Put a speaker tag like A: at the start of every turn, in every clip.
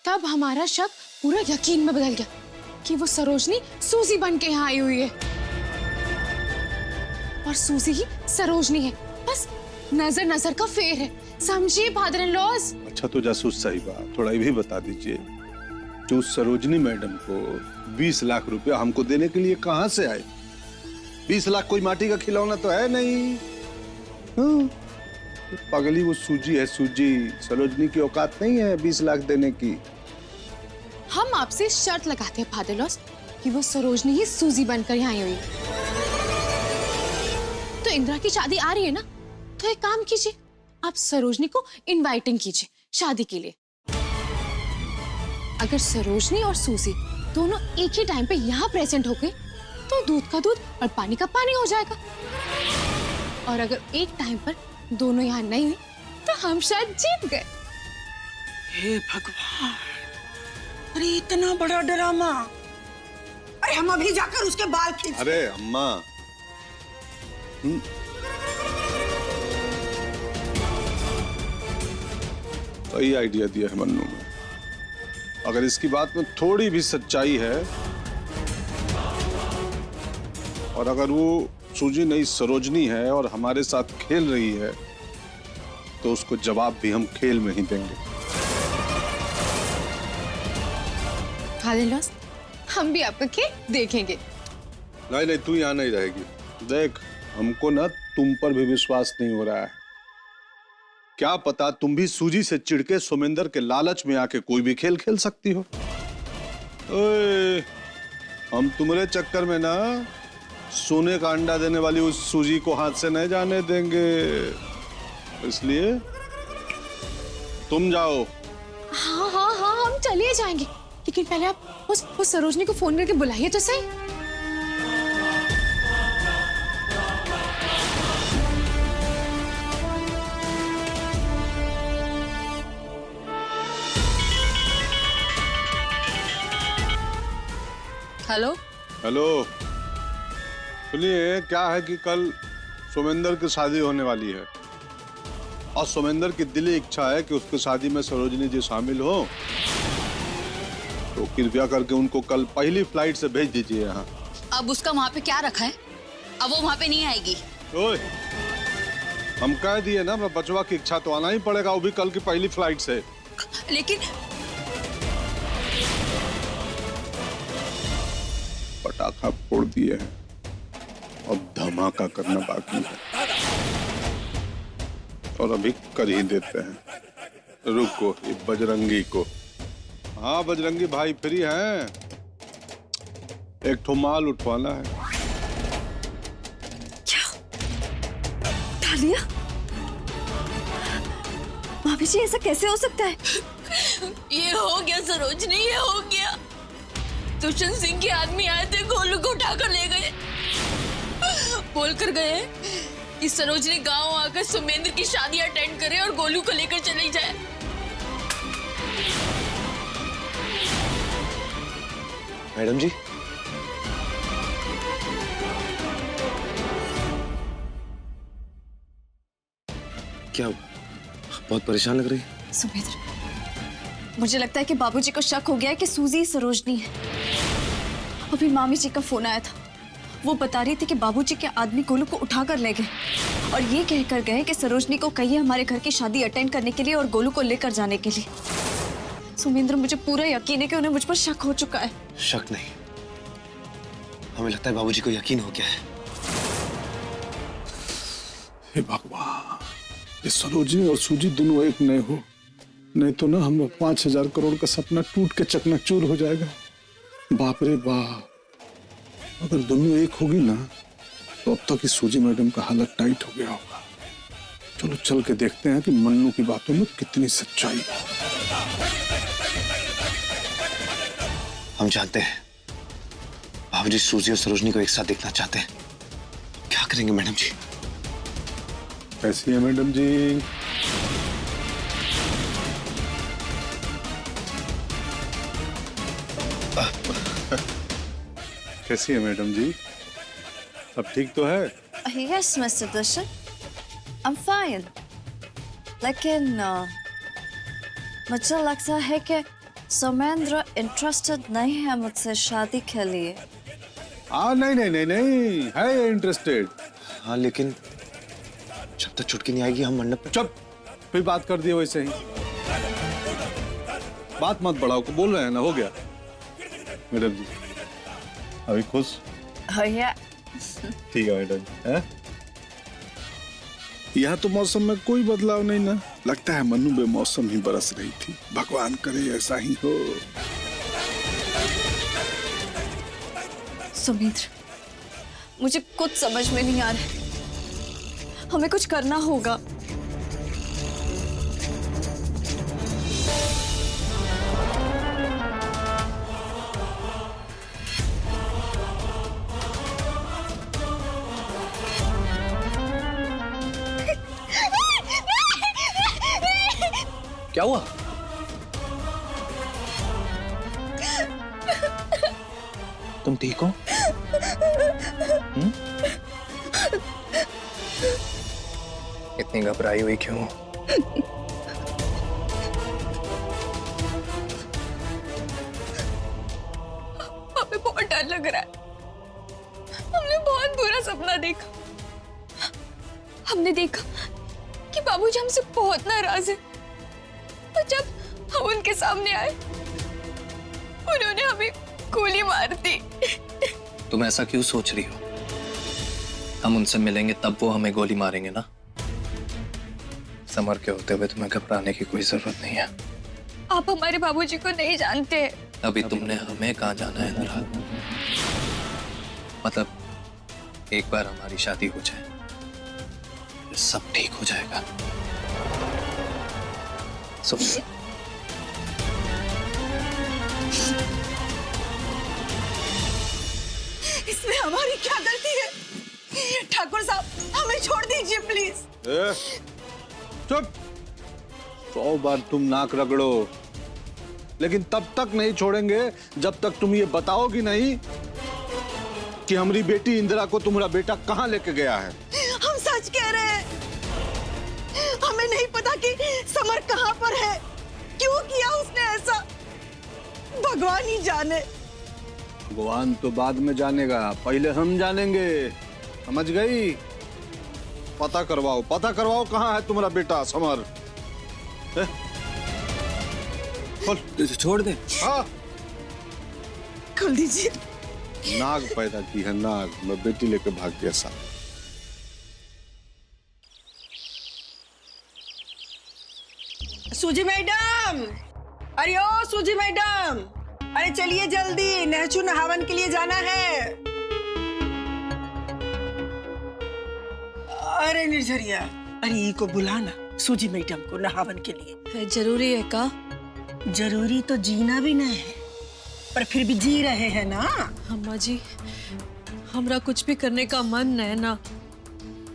A: तब हमारा शक पूरा यकीन में बदल गया कि वो सरोजनी सूजी बन के यहाँ आई हुई है और सूजी ही सरोजनी है। बस नजर नजर का फेर है, समझिए फादर इन लॉज।
B: अच्छा तो जासूस साहिबा थोड़ा ये भी बता दीजिए कि उस सरोजनी मैडम को 20 लाख रुपया हमको देने के लिए कहां से आए? 20 लाख कोई माटी का खिलौना तो है नहीं। हाँ। पागली वो सूजी है, सूजी। सरोजनी की औकात नहीं है 20 लाख देने की।
A: हम आपसे शर्त लगाते हैं फादर लॉस कि वो सरोजनी ही सूजी बनकर यहाँ आई हुई है। तो इंदिरा की शादी आ रही है ना, तो एक काम कीजिए, आप सरोजनी को इनवाइटिंग कीजिए शादी के लिए। अगर सरोजनी और सूजी दोनों एक ही टाइम पे यहाँ प्रेजेंट हो गए तो दूध का दूध और पानी का पानी हो जाएगा। और अगर एक टाइम पर दोनों यहाँ नहीं हुई तो हम शायद जीत गए।
C: हे भगवान, अरे इतना बड़ा ड्रामा! अरे हम अभी जाकर उसके बाल खींच।
B: अरे अम्मा, सही आइडिया दिया है मन्नू ने। अगर इसकी बात में थोड़ी भी सच्चाई है और अगर वो सूजी नई सरोजनी है और हमारे साथ खेल रही है तो उसको जवाब भी हम खेल में ही देंगे।
A: लॉस, हम भी आपका खेल देखेंगे।
B: नहीं नहीं, तू यहाँ नहीं रहेगी। देख, हमको ना तुम पर भी विश्वास नहीं हो रहा है। क्या पता तुम भी सूजी से चिढ़के सोमेंदर के लालच में आके कोई भी खेल खेल सकती हो। ओए, हम तुम्हारे चक्कर में ना सोने का अंडा देने वाली उस सूजी को हाथ से नहीं जाने देंगे। इसलिए तुम जाओ।
A: हाँ हाँ हाँ, हम चलिए जाएंगे, लेकिन पहले आप उस सरोजनी को फोन करके बुलाइए तो सही।
C: हेलो
B: हेलो, सुनिए, क्या है कि कल सोमेंदर की शादी होने वाली है और सोमेंदर की दिली इच्छा है कि उसकी शादी में सरोजनी जी शामिल हो। तो कृपया करके उनको कल पहली फ्लाइट से भेज दीजिए यहाँ।
D: अब उसका वहाँ पे क्या रखा है? अब वो वहाँ पे नहीं आएगी।
B: ओए, हम कह दिए ना, बचवा की इच्छा तो आना ही पड़ेगा, वो भी कल की पहली फ्लाइट से।
D: लेकिन
B: पटाखा फोड़ दिए हैं, अब धमाका करना बाकी है और अभी कर ही देते हैं। रुको, ये बजरंगी को। हाँ बजरंगी भाई फ्री हैं? एक ठो माल उठवाना है।
D: क्या उठा लिया? भाभी जी, ऐसा कैसे हो सकता है? ये हो गया सरोजनी, ये हो गया। दुष्यंत सिंह के आदमी आए थे, गोलू को उठाकर ले गए। बोलकर गए कि सरोजनी गांव आकर सुमेंद्र की शादी अटेंड करे और गोलू को लेकर चली जाए।
E: मैडम जी, क्या बहुत परेशान लग रही है?
D: सुमेंद्र, मुझे लगता है कि बाबूजी को शक हो गया है कि सूजी सरोजनी है। अभी मामी जी का फोन आया था, वो बता रही थी कि बाबूजी के आदमी गोलू को उठाकर ले गए और ये कहकर गए कि सरोजनी को कहिए हमारे घर की शादी अटेंड करने के लिए और गोलू को लेकर जाने के लिए। सुमेंद्र, मुझे पूरा यकीन है कि उन्हें मुझ पर शक हो चुका है।
E: शक नहीं, हमें लगता है बाबूजी को यकीन हो गया है।
B: हे भगवान, ये सरोजनी और सूजी दोनों एक नहीं हो, नहीं तो ना हम 5,000 करोड़ का सपना टूट के चकनाचूर हो जाएगा। बाप रे बाप, अगर दोनों एक होगी ना तो अब तक इस सूजी मैडम का हालत टाइट हो गया होगा। चलो चल के देखते हैं कि मन्नू की बातों में कितनी सच्चाई है।
E: हम जानते हैं बाबूजी सूजी और सरोजनी को एक साथ देखना चाहते हैं। क्या करेंगे मैडम जी?
B: कैसी है मैडम जी? कैसी है मैडम जी? सब ठीक तो है?
D: Yes, Mr. Dushan. I'm fine. लेकिन मुझे लगता है कि सोमेंद्र इंटरेस्टेड नहीं है मुझसे शादी के लिए।
B: नहीं नहीं नहीं नहीं है इंटरेस्टेड।
E: हाँ लेकिन जब तक छुटकी नहीं आएगी हम मंडप पे।
B: चुप, फिर बात कर दिए वैसे ही। बात मत बढ़ाओ, को बोल रहे हैं ना, हो गया। मैडम जी अभी खुश?
D: भैया
B: ठीक है मैडम जी। यहाँ तो मौसम में कोई बदलाव नहीं ना, लगता है मनु बेमौसम ही बरस रही थी। भगवान करे ऐसा ही हो।
D: सुमित्र, मुझे कुछ समझ में नहीं आ रहा, हमें कुछ करना होगा।
F: क्या हुआ? तुम ठीक हो? इतनी घबराई हुई क्यों?
D: हमें बहुत डर लग रहा है। हमने बहुत बुरा सपना देखा। हमने देखा कि बाबूजी हमसे बहुत नाराज है। तो जब हम उनके सामने आए, उन्होंने हमें गोली मार दी।
F: तुम ऐसा क्यों सोच रही हो? हम उनसे मिलेंगे तब वो हमें गोली मारेंगे ना। समर के होते हुए तुम्हें घबराने की कोई जरूरत नहीं है।
D: आप हमारे बाबूजी को नहीं जानते।
F: अभी तुमने हमें कहाँ जाना है इंदिरा? मतलब एक बार हमारी शादी हो जाए, सब ठीक हो जाएगा।
C: इसमें हमारी क्या गलती है? ठाकुर साहब, हमें छोड़ दीजिए प्लीज।
B: चुप, 100 बार तुम नाक रगड़ो, लेकिन तब तक नहीं छोड़ेंगे जब तक तुम ये बताओगी नहीं कि हमारी बेटी इंदिरा को तुम्हारा बेटा कहाँ लेके गया है।
C: हम सच कह रहे हैं, हमें नहीं पता कि समर कहाँ पर है, क्यों किया उसने ऐसा, भगवान ही जाने।
B: भगवान तो बाद में जानेगा, पहले हम जानेंगे, समझ गई? पता करवाओ कहाँ है तुम्हारा बेटा समर।
E: छोड़ दे।
B: हाँ,
C: खोल दीजिए।
B: नाग पैदा की है नाग, मैं बेटी लेके भाग गया साहब।
C: सूजी मैडम, अरे ओ सूजी मैडम, अरे चलिए जल्दी, नहचू नहावन के लिए जाना है। अरे निर्झरिया, अरे ई को बुलाना सूजी मैडम को नहावन के लिए।
D: जरूरी है का?
C: जरूरी तो जीना भी नहीं है, पर फिर भी जी रहे हैं ना।
G: अम्मा जी, हमरा कुछ भी करने का मन नहीं ना।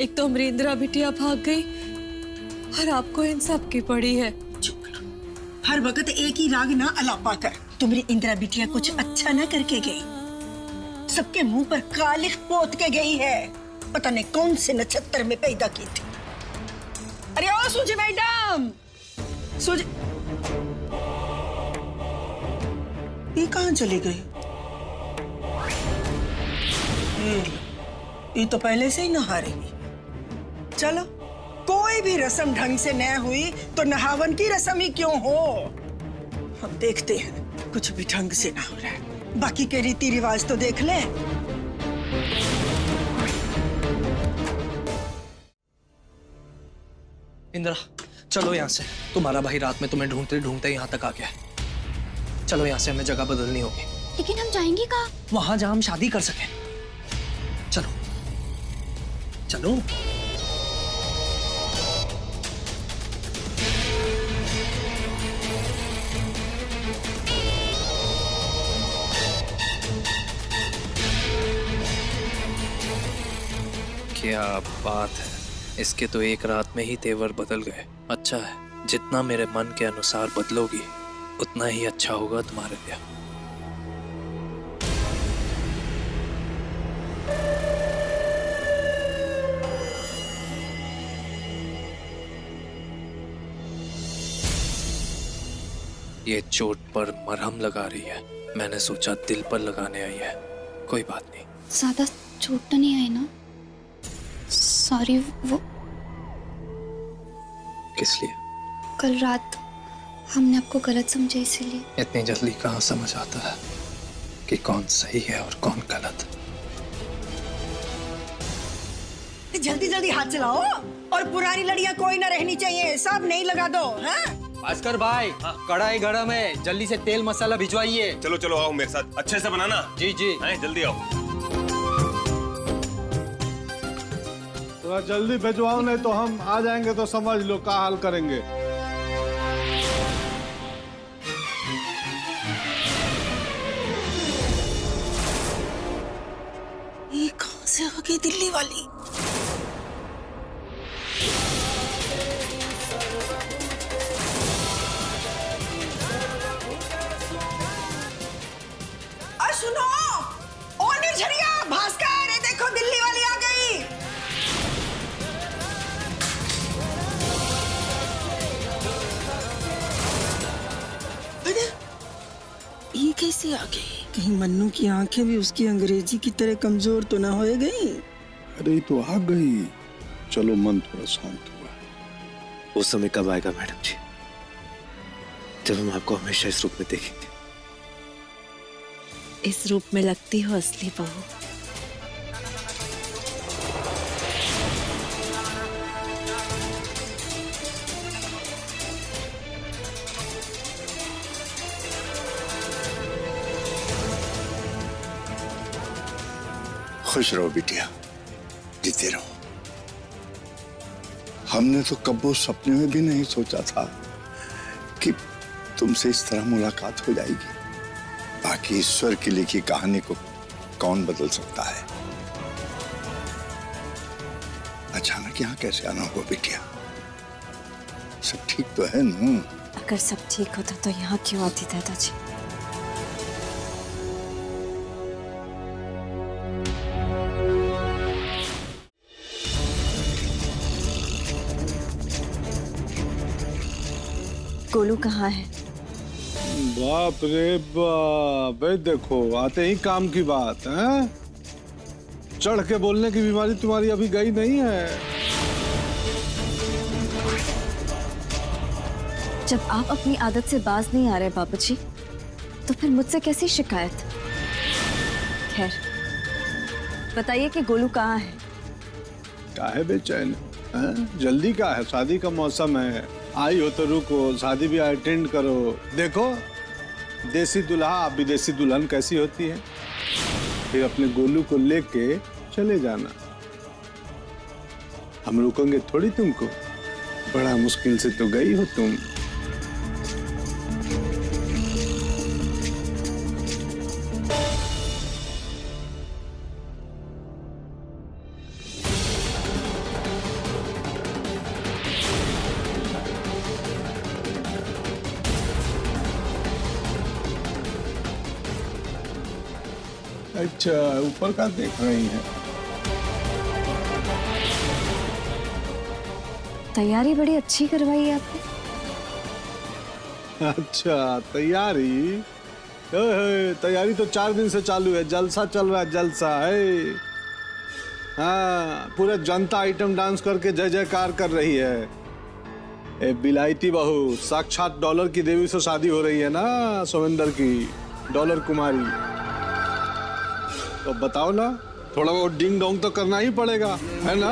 G: एक तो हमारी इंदिरा बिटिया भाग गई और आपको इन सब की पड़ी है।
C: चुप ना, हर वक्त एक ही राग ना अलापा कर। तुम्हारी इंदिरा बिटिया कुछ अच्छा ना करके गई, सबके मुंह पर कालिख पोत के गई है। पता नहीं कौन से नक्षत्र में पैदा की थी। अरे ओ सूजी मैडम, सूजी ये कहाँ चली गई? ये तो पहले से ही नहा रही। चलो, कोई भी रस्म ढंग से न हुई तो नहावन की रस्म ही क्यों हो। हम देखते हैं, कुछ भी ढंग से ना हो रहा है, बाकी के रीति रिवाज तो देख लें।
F: इंदिरा चलो यहाँ से, तुम्हारा भाई रात में तुम्हें ढूंढते ढूंढते यहाँ तक आ गया। चलो यहाँ से, हमें जगह बदलनी होगी।
A: लेकिन हम जाएंगे कहाँ?
F: वहां जहां हम शादी कर सकें। चलो चलो। क्या बात है, इसके तो एक रात में ही तेवर बदल गए। अच्छा है, जितना मेरे मन के अनुसार बदलोगी उतना ही अच्छा होगा तुम्हारे लिए। ये चोट पर मरहम लगा रही है, मैंने सोचा दिल पर लगाने आई है। कोई बात नहीं।
D: ज्यादा चोट तो नहीं आई ना? सॉरी, वो
F: किस लिए?
D: कल रात हमने आपको गलत समझा इसीलिए।
F: इतनी जल्दी कहाँ समझ आता है कि कौन सही है और कौन गलत?
C: जल्दी जल्दी हाथ चलाओ और पुरानी लड़ियां कोई ना रहनी चाहिए, सब नहीं लगा दो। हाँ?
H: भास्कर भाई, कढ़ाई गरम है, जल्दी से तेल मसाला भिजवाइए।
I: चलो चलो आओ मेरे साथ, अच्छे से बनाना।
H: जी जी।
I: जल्दी आओ।
B: थोड़ा जल्दी भिजवाओ, नहीं तो हम आ जाएंगे तो समझ लो क्या हाल करेंगे।
C: ये कहाँ से आ गई दिल्ली वाली? सुनो, ओ निर्झरिया, भास्कर, ये देखो दिल्ली वाली आ गई। अरे ये कैसे आ गई? कहीं मन्नू की आंखें भी उसकी अंग्रेजी की तरह कमजोर तो ना हो गई?
B: अरे ये तो आ गई। चलो मन थोड़ा शांत हुआ।
E: वो समय कब आएगा मैडम जी, जब हम आपको हमेशा इस रूप में देखेंगे?
G: इस रूप में लगती हो असली बहू।
J: खुश रहो बिटिया, जीते रहो। हमने तो कब्बो सपने में भी नहीं सोचा था कि तुमसे इस तरह मुलाकात हो जाएगी। बाकी ईश्वर की लिखी कहानी को कौन बदल सकता है। अचानक यहाँ कैसे आना हुआ बिटिया? सब ठीक तो है ना?
D: अगर सब ठीक होता तो यहाँ क्यों आती दादाजी? गोलू कहाँ है?
B: बाप रे बाप, भाई देखो आते ही काम की बात है। चढ़ के बोलने की बीमारी तुम्हारी अभी गई नहीं है।
D: जब आप अपनी आदत से बाज नहीं आ रहे बाबूजी, तो फिर मुझसे कैसी शिकायत? खैर, बताइए कि गोलू कहाँ है?
B: काहे बेचैन हैं? जल्दी का है, शादी का मौसम है। आई हो तो रुको, शादी भी अटेंड करो। देखो देसी दुल्हा विदेशी दुल्हन कैसी होती है। फिर अपने गोलू को लेके चले जाना, हम रुकेंगे थोड़ी तुमको। बड़ा मुश्किल से तो गई हो तुम। अच्छा, ऊपर का देख रही है।
D: तैयारी बड़ी अच्छी करवाई है आपने।
B: अच्छा तैयारी? तैयारी तो 4 दिन से चालू है, जलसा चल रहा है, जलसा है। हाँ, पूरे जनता आइटम डांस करके जय जयकार कर रही है। ए बिलायती बहू, साक्षात डॉलर की देवी से शादी हो रही है ना सोमेंदर की, डॉलर कुमारी। तो बताओ ना, थोड़ा बहुत डिंग डोंग तो करना ही पड़ेगा, है ना?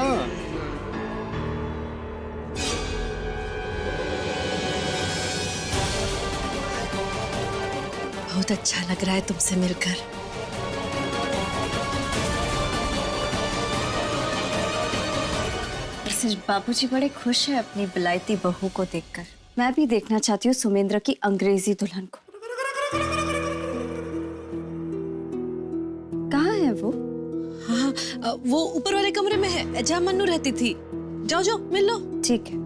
G: बहुत अच्छा लग रहा है तुमसे मिलकर।
D: सिर्फ बाबूजी बड़े खुश है अपनी बिलायती बहू को देखकर। मैं भी देखना चाहती हूँ सुमेंद्र की अंग्रेजी दुल्हन को। कहाँ है वो?
G: हाँ, वो ऊपर वाले कमरे में है जहाँ मन्नू रहती थी। जाओ जाओ मिल लो।
D: ठीक है,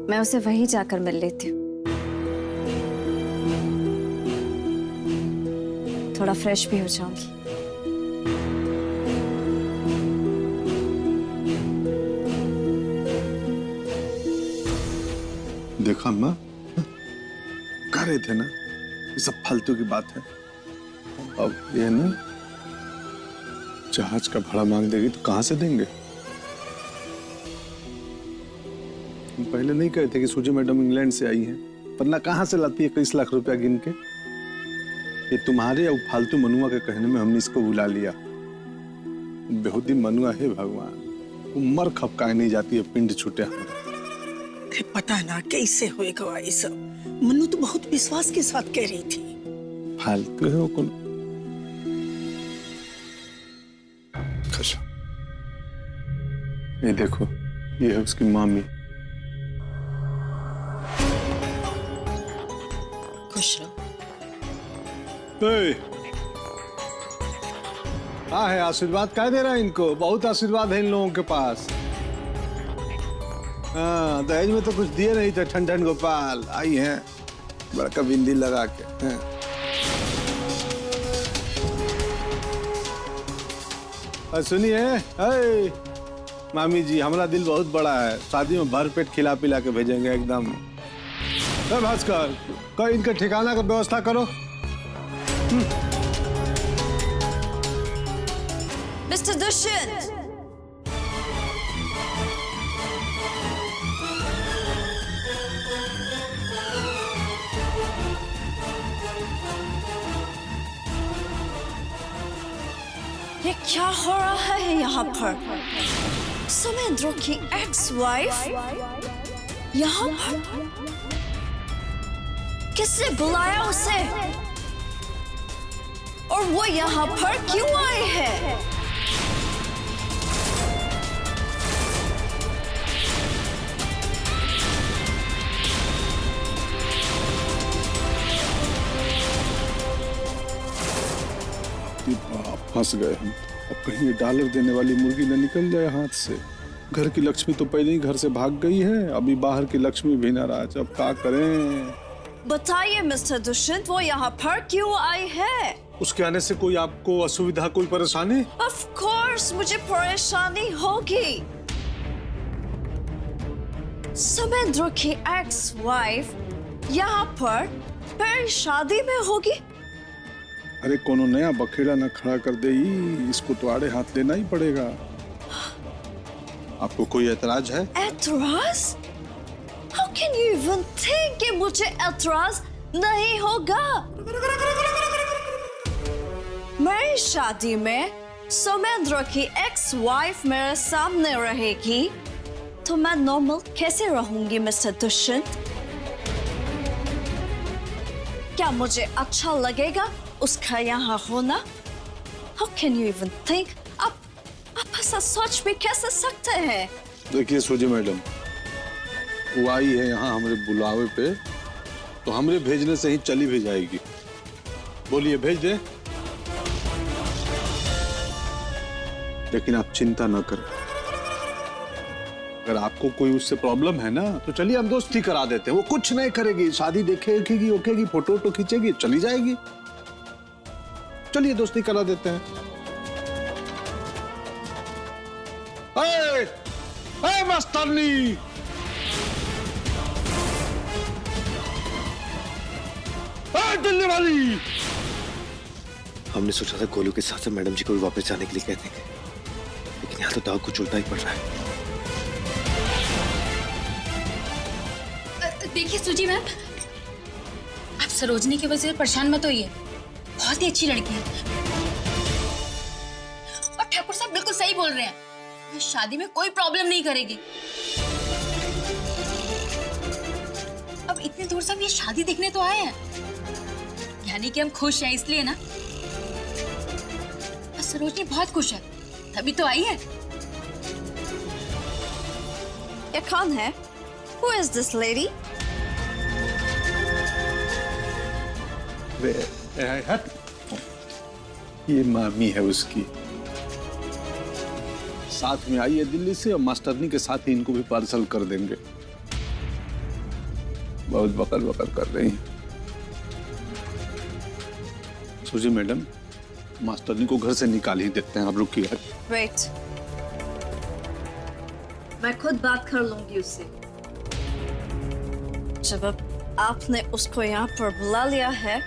D: मैं उसे वहीं जाकर मिल लेती हूँ। थोड़ा फ्रेश भी हो जाऊंगी।
J: देखा अम्मा,
B: बता रहे थे ना, ये सब फालतू की बात है। अब ये ना जहाज का भाड़ा मांग देगी तो कहां से देंगे? हम पहले नहीं कहते कि सूजी मैडम इंग्लैंड से आई हैं, वरना कहां से लाती है 21 लाख रुपया गिन के? ये तुम्हारे और फालतू मनुआ के कहने में हमने इसको बुला लिया। बेहुदी मनुआ है भगवान, उम्र खपकाए नहीं जाती है, पिंड छूटे हमारा।
C: अरे पता ना कैसे होएगा ये सब। मनु तो बहुत विश्वास के साथ कह रही थी।
B: फालतू है वो कौन? अच्छा, ये देखो, ये है उसकी मामी।
G: खुश रहो।
B: हाँ है, आशीर्वाद क्या दे रहा है इनको? बहुत आशीर्वाद है इन लोगों के पास। हाँ, दहेज में तो कुछ दिए नहीं थे। ठन ठन गोपाल आई हैं बड़का बिंदी लगा के। हैं। सुनिए, मामी जी, हमारा दिल बहुत बड़ा है, शादी में भर पेट खिला पिला के भेजेंगे एकदम। भास्कर, कोई इनके ठिकाना का व्यवस्था करो।
D: मिस्टर दुष्यंत, ये क्या हो रहा है यहाँ पर? सुमेंद्र की एक्स वाइफ यहाँ पर? किसने बुलाया उसे? और वो यहाँ पर क्यों आए हैं?
B: फंस गए हम। अब कहीं ये डॉलर देने वाली मुर्गी न निकल जाए हाथ से। घर की लक्ष्मी तो पहले ही घर से भाग गई है, अभी बाहर की लक्ष्मी भी नाराज। अब क्या करें?
D: बताइए मिस्टर दुष्यंत, वो यहाँ पर क्यों आई है?
B: उसके आने से कोई आपको असुविधा, कोई परेशानी?
D: ऑफ कोर्स मुझे परेशानी होगी। सुमेंद्र की एक्स वाइफ यहाँ पर मेरी शादी में होगी?
B: अरे कोनो नया बखेड़ा ना खड़ा कर दे, इसको तो आड़े हाथ लेना ही पड़ेगा। आपको कोई ऐतराज है?
D: ऐतराज? How can you even think कि मुझे ऐतराज नहीं होगा? मेरी शादी में सुमेंद्र की एक्स वाइफ मेरे सामने रहेगी तो मैं नॉर्मल कैसे रहूंगी मिस्टर दुष्यंत? क्या मुझे अच्छा लगेगा उसका यहाँ होना? How can you even think? आप ऐसा सोच भी कैसे सकते हैं?
B: देखिए सूजी मैडम, वो आई है यहाँ हमारे बुलावे पे, तो हमरे भेजने से ही चली भी जाएगी। बोलिए, भेज दे। लेकिन आप चिंता न करें, अगर आपको कोई उससे प्रॉब्लम है ना, तो चलिए हम दोस्ती करा देते हैं। वो कुछ नहीं करेगी, शादी देखेगी, ओकेगी, फोटो वोटो खींचेगी, चली जाएगी। चलिए दोस्ती करा देते हैं। मास्टरनी, दिल्ली वाली।
E: हमने सोचा था गोलू के साथ से मैडम जी को भी वापस जाने के लिए कह देंगे, लेकिन यहाँ तो दाव कुछ उल्टा ही पड़ रहा है।
K: देखिए सूजी मैम, आप सरोजनी की वजह से परेशान मत होइए, बहुत ही अच्छी लड़की है। और ठाकुर साहब बिल्कुल सही बोल रहे हैं, ये शादी में कोई प्रॉब्लम नहीं करेगी। अब इतनी दूर से हम ये शादी देखने तो आए हैं, यानी कि हम खुश हैं इसलिए ना। और सरोजनी बहुत खुश है, तभी तो आई है।
D: ये कौन है? Who is this lady?
B: ये मामी है उसकी, साथ में आई है दिल्ली से, और मास्टरनी के साथ ही इनको भी पार्सल कर देंगे। बहुत बकर बकर कर रही हैं। सूजी मैडम, मास्टरनी को घर से निकाल ही देते हैं, आप रुकिए।
D: Wait, मैं खुद बात कर लूंगी उससे। जब अब आपने उसको यहाँ पर बुला लिया है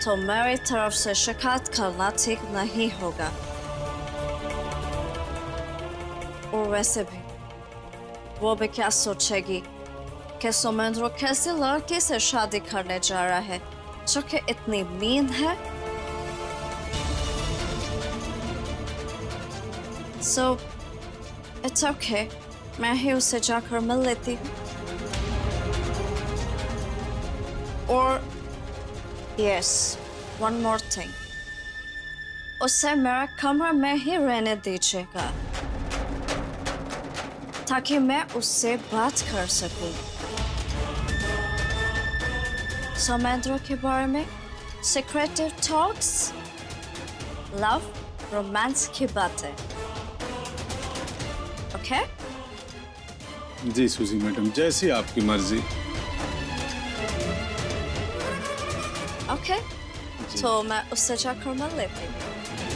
D: तो मेरी तरफ से शिकायत करना ठीक नहीं होगा। और वैसे भी वो भी क्या सोचेगी कि सोमेंद्र कैसे लड़के से शादी करने जा रहा है जो कि इतनी मीन है। So it's okay, मैं ही उसे जाकर मिल लेती हूँ। और yes, one more thing, उसे मेरा कमरा में ही रहने दीजिएगा ताकि मैं उससे बात कर सकूं। सोमेंद्र के बारे में secretive talks, love, romance की बातें। Okay?
B: जी सूजी मैडम, जैसी आपकी मर्जी।
D: Okay? तो मैं उससे जाकर मिल लेती हूँ।